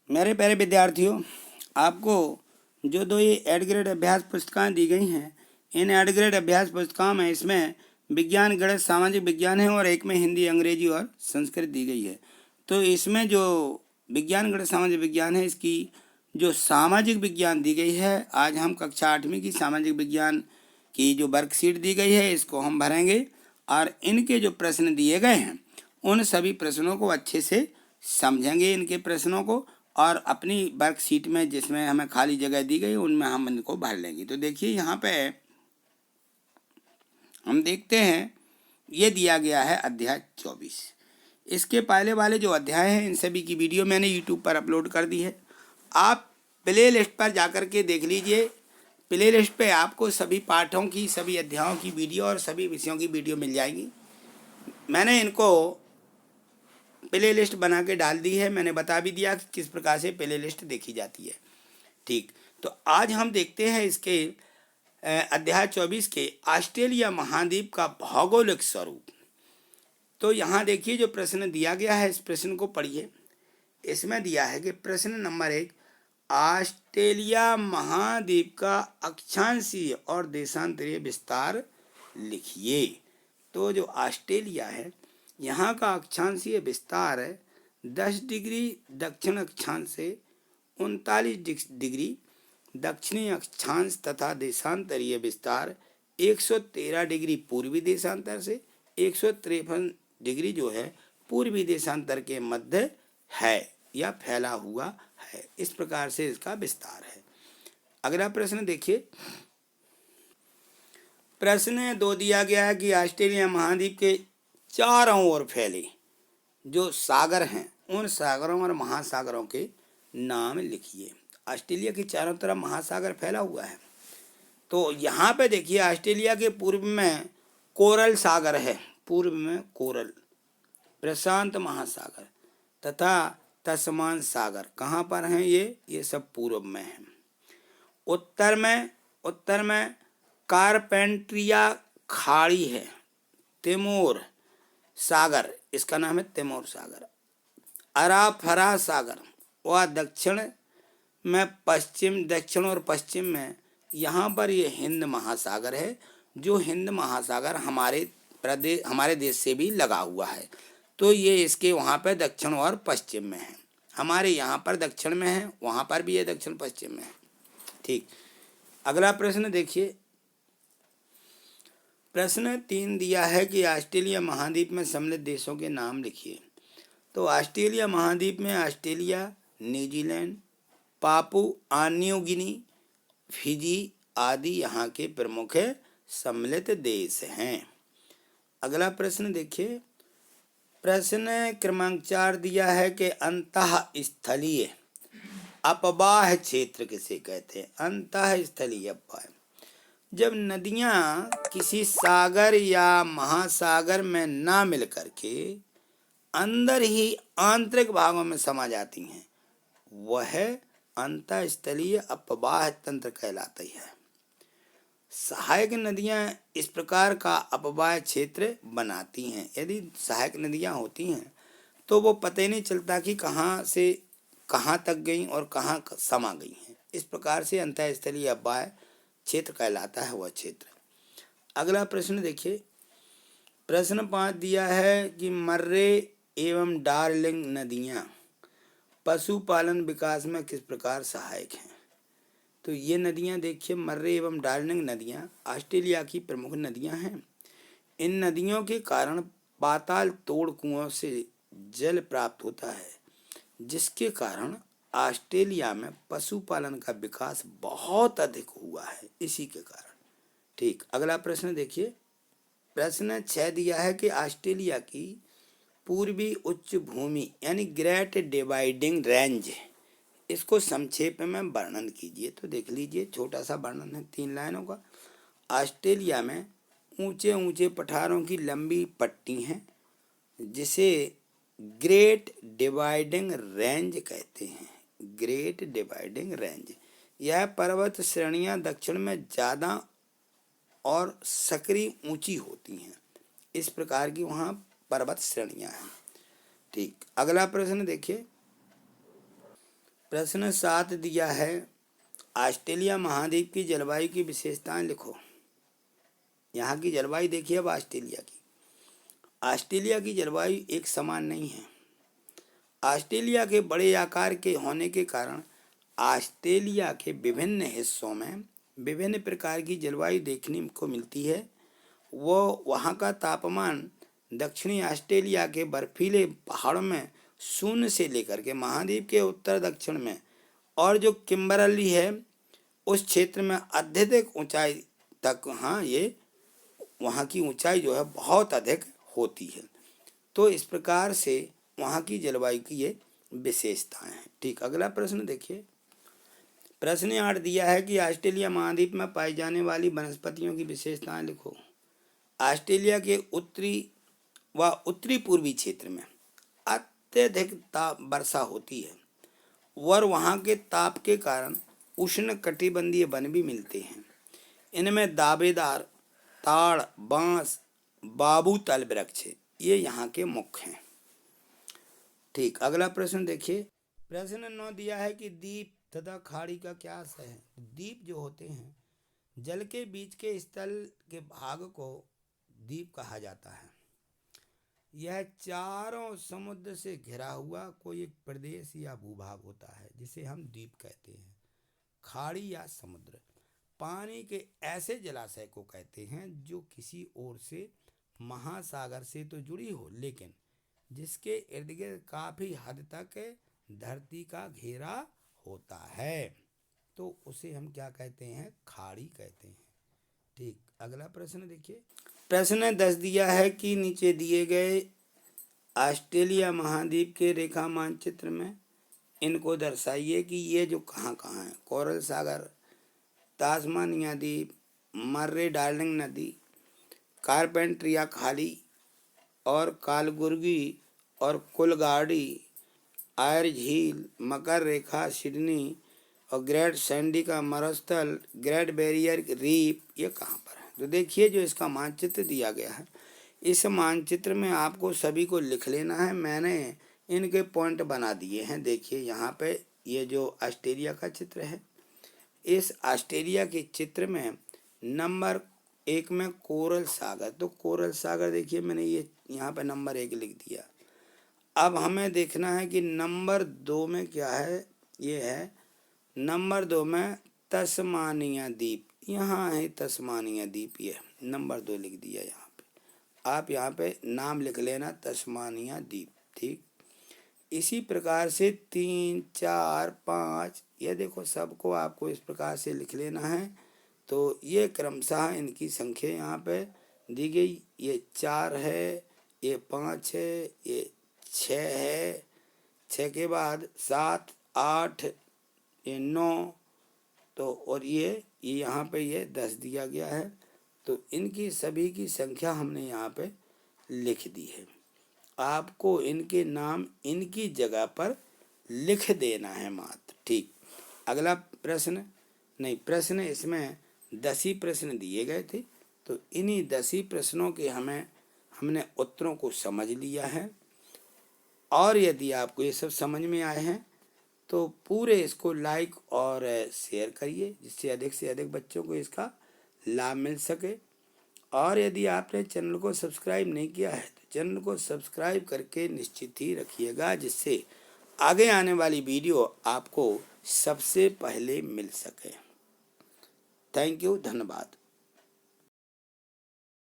मेरे प्यारे विद्यार्थियों, आपको जो दो ये एड ग्रेड अभ्यास पुस्तकें दी गई हैं, इन एड ग्रेड अभ्यास पुस्तकों में इसमें विज्ञान, गणित, सामाजिक विज्ञान है और एक में हिंदी, अंग्रेजी और संस्कृत दी गई है। तो इसमें जो विज्ञान, गणित, सामाजिक विज्ञान है, इसकी जो सामाजिक विज्ञान दी गई है, आज हम कक्षा 8वीं की सामाजिक विज्ञान की जो वर्कशीट दी गई है इसको हम भरेंगे और इनके जो प्रश्न दिए गए हैं उन सभी प्रश्नों को अच्छे से समझेंगे, इनके प्रश्नों को, और अपनी वर्कशीट में जिसमें हमें खाली जगह दी गई उनमें हम इनको भर लेंगे। तो देखिए यहाँ पे हम देखते हैं ये दिया गया है अध्याय 24। इसके पहले वाले जो अध्याय हैं इन सभी की वीडियो मैंने यूट्यूब पर अपलोड कर दी है। आप प्ले लिस्ट पर जाकर के देख लीजिए। प्ले लिस्ट पे आपको सभी पाठों की, सभी अध्यायों की वीडियो और सभी विषयों की वीडियो मिल जाएगी। मैंने इनको प्ले लिस्ट बना के डाल दी है। मैंने बता भी दिया कि किस प्रकार से प्ले लिस्ट देखी जाती है। ठीक, तो आज हम देखते हैं इसके अध्याय 24 के ऑस्ट्रेलिया महाद्वीप का भौगोलिक स्वरूप। तो यहाँ देखिए जो प्रश्न दिया गया है, इस प्रश्न को पढ़िए। इसमें दिया है कि प्रश्न नंबर 1, ऑस्ट्रेलिया महाद्वीप का अक्षांशीय और देशांतरीय विस्तार लिखिए। तो जो ऑस्ट्रेलिया है यहाँ का अक्षांशीय विस्तार है 10 डिग्री दक्षिण अक्षांश से 39 डिग्री दक्षिणी अक्षांश तथा देशांतरीय विस्तार 113 डिग्री पूर्वी देशांतर से 153 डिग्री जो है पूर्वी देशांतर के मध्य है या फैला हुआ है। इस प्रकार से इसका विस्तार है। अगला प्रश्न देखिए। प्रश्न 2 दिया गया है कि ऑस्ट्रेलिया महाद्वीप के चारों ओर फैले जो सागर हैं उन सागरों और महासागरों के नाम लिखिए। ऑस्ट्रेलिया के चारों तरफ महासागर फैला हुआ है। तो यहाँ पे देखिए ऑस्ट्रेलिया के पूर्व में कोरल सागर है, पूर्व में कोरल, प्रशांत महासागर तथा तस्मान सागर कहाँ पर हैं? ये सब पूर्व में हैं। उत्तर में कारपेंट्रिया खाड़ी है, तिमोर सागर, इसका नाम है तिमोर सागर, अराफरा सागर, व दक्षिण और पश्चिम में यहाँ पर ये हिंद महासागर है, जो हिंद महासागर हमारे देश से भी लगा हुआ है। तो ये इसके वहाँ पर दक्षिण और पश्चिम में है। हमारे यहाँ पर दक्षिण में है, वहाँ पर भी ये दक्षिण पश्चिम में है। ठीक, अगला प्रश्न देखिए। प्रश्न 3 दिया है कि ऑस्ट्रेलिया महाद्वीप में सम्मिलित देशों के नाम लिखिए। तो ऑस्ट्रेलिया महाद्वीप में Australia, New Zealand, Papua New Guinea, Fiji आदि यहाँ के प्रमुख सम्मिलित देश हैं। अगला प्रश्न देखिए। प्रश्न क्रमांक 4 दिया है कि अंतःस्थलीय अपवाह क्षेत्र किसे कहते हैं? अंतःस्थलीय अपवाह, जब नदियाँ किसी सागर या महासागर में ना मिल करके अंदर ही आंतरिक भागों में समा जाती हैं, वह अंतःस्थलीय अपवाह तंत्र कहलाती है। सहायक नदियाँ इस प्रकार का अपवाह क्षेत्र बनाती हैं। यदि सहायक नदियाँ होती हैं तो वो पता ही नहीं चलता कि कहाँ से कहाँ तक गई और कहाँ समा गई हैं। इस प्रकार से अंतःस्थलीय अपवाह क्षेत्र कहलाता है वह क्षेत्र। अगला प्रश्न देखिए। प्रश्न 5 दिया है कि मर्रे एवं डार्लिंग नदियाँ पशुपालन विकास में किस प्रकार सहायक हैं? तो ये नदियाँ देखिए, मर्रे एवं डार्लिंग नदियाँ ऑस्ट्रेलिया की प्रमुख नदियाँ हैं। इन नदियों के कारण पाताल तोड़ कुओं से जल प्राप्त होता है, जिसके कारण ऑस्ट्रेलिया में पशुपालन का विकास बहुत अधिक हुआ है इसी के कारण। ठीक, अगला प्रश्न देखिए। प्रश्न 6 दिया है कि ऑस्ट्रेलिया की पूर्वी उच्च भूमि यानी ग्रेट डिवाइडिंग रेंज, इसको संक्षेप में वर्णन कीजिए। तो देख लीजिए, छोटा सा वर्णन है 3 लाइनों का। ऑस्ट्रेलिया में ऊंचे ऊंचे पठारों की लंबी पट्टी है जिसे ग्रेट डिवाइडिंग रेंज कहते हैं। ग्रेट डिवाइडिंग रेंज, यह पर्वत श्रेणियां दक्षिण में ज़्यादा और सक्रिय ऊंची होती हैं। इस प्रकार की वहाँ पर्वत श्रेणियां हैं। ठीक, अगला प्रश्न देखिए। प्रश्न 7 दिया है, ऑस्ट्रेलिया महाद्वीप की जलवायु की विशेषताएं लिखो। यहाँ की जलवायु देखिए अब ऑस्ट्रेलिया की। ऑस्ट्रेलिया की जलवायु एक समान नहीं है। ऑस्ट्रेलिया के बड़े आकार के होने के कारण ऑस्ट्रेलिया के विभिन्न हिस्सों में विभिन्न प्रकार की जलवायु देखने को मिलती है। वो वहाँ का तापमान दक्षिणी ऑस्ट्रेलिया के बर्फीले पहाड़ों में 0 से लेकर के महाद्वीप के उत्तर दक्षिण में और जो किम्बरली है उस क्षेत्र में अत्यधिक ऊंचाई तक, हाँ, ये वहाँ की ऊंचाई जो है बहुत अधिक होती है। तो इस प्रकार से वहाँ की जलवायु की ये विशेषताएं हैं। ठीक, अगला प्रश्न देखिए। प्रश्न 8 दिया है कि ऑस्ट्रेलिया महाद्वीप में पाई जाने वाली वनस्पतियों की विशेषताएं लिखो। ऑस्ट्रेलिया के उत्तरी व उत्तरी पूर्वी क्षेत्र में अत्यधिक वर्षा होती है और वहाँ के ताप के कारण उष्ण कटिबंधीय वन भी मिलते हैं। इनमें दावेदार, ताड़, बांस, बाबूतल वृक्ष ये यहाँ के मुख्य हैं। ठीक, अगला प्रश्न देखिए। प्रश्न 9 दिया है कि द्वीप तथा खाड़ी का क्या अर्थ है। द्वीप जो होते हैं जल के बीच के स्थल के भाग को द्वीप कहा जाता है। यह चारों समुद्र से घिरा हुआ कोई एक प्रदेश या भूभाग होता है जिसे हम द्वीप कहते हैं। खाड़ी या समुद्र पानी के ऐसे जलाशय को कहते हैं जो किसी ओर से महासागर से तो जुड़ी हो लेकिन जिसके इर्द गिर्द काफी हद तक धरती का घेरा होता है, तो उसे हम क्या कहते हैं, खाड़ी कहते हैं। ठीक, अगला प्रश्न देखिए। प्रश्न 10 दिया है कि नीचे दिए गए ऑस्ट्रेलिया महाद्वीप के रेखा मानचित्र में इनको दर्शाइए कि ये जो कहाँ कहाँ है। कोरल सागर, तास्मानिया द्वीप, मर्रे डार्लिंग नदी, कारपेंट्रिया खाड़ी और कालगुर्गी और कुलगाड़ी, आयर झील, मकर रेखा, सिडनी और ग्रेट सैंडी का मरुस्थल, ग्रेट बैरियर रीफ, ये कहाँ पर है। तो देखिए जो इसका मानचित्र दिया गया है, इस मानचित्र में आपको सभी को लिख लेना है। मैंने इनके पॉइंट बना दिए हैं। देखिए यहाँ पे ये जो ऑस्ट्रेलिया का चित्र है, इस ऑस्ट्रेलिया के चित्र में नंबर 1 में कोरल सागर, तो कोरल सागर देखिए मैंने ये यहाँ पे नंबर 1 लिख दिया। अब हमें देखना है कि नंबर 2 में क्या है। ये है नंबर 2 में तस्मानिया द्वीप, यहाँ है तस्मानिया द्वीप, ये नंबर 2 लिख दिया। यहाँ पे आप यहाँ पे नाम लिख लेना तस्मानिया द्वीप। ठीक, इसी प्रकार से 3, 4, 5 ये देखो सबको आपको इस प्रकार से लिख लेना है। तो ये क्रमशः इनकी संख्या यहाँ पे दी गई। ये 4 है, ये 5 है, ये 6 है, 6 के बाद 7, 8, ये 9, तो और ये यहाँ पे ये 10 दिया गया है। तो इनकी सभी की संख्या हमने यहाँ पे लिख दी है। आपको इनके नाम इनकी जगह पर लिख देना है मात्र। ठीक, अगला प्रश्न नहीं, प्रश्न इसमें 10 ही प्रश्न दिए गए थे, तो इन्हीं 10 ही प्रश्नों के हमने उत्तरों को समझ लिया है। और यदि आपको ये सब समझ में आए हैं तो पूरे इसको लाइक और शेयर करिए जिससे अधिक से अधिक बच्चों को इसका लाभ मिल सके। और यदि आपने चैनल को सब्सक्राइब नहीं किया है तो चैनल को सब्सक्राइब करके निश्चित ही रखिएगा जिससे आगे आने वाली वीडियो आपको सबसे पहले मिल सके। थैंक यू, धन्यवाद।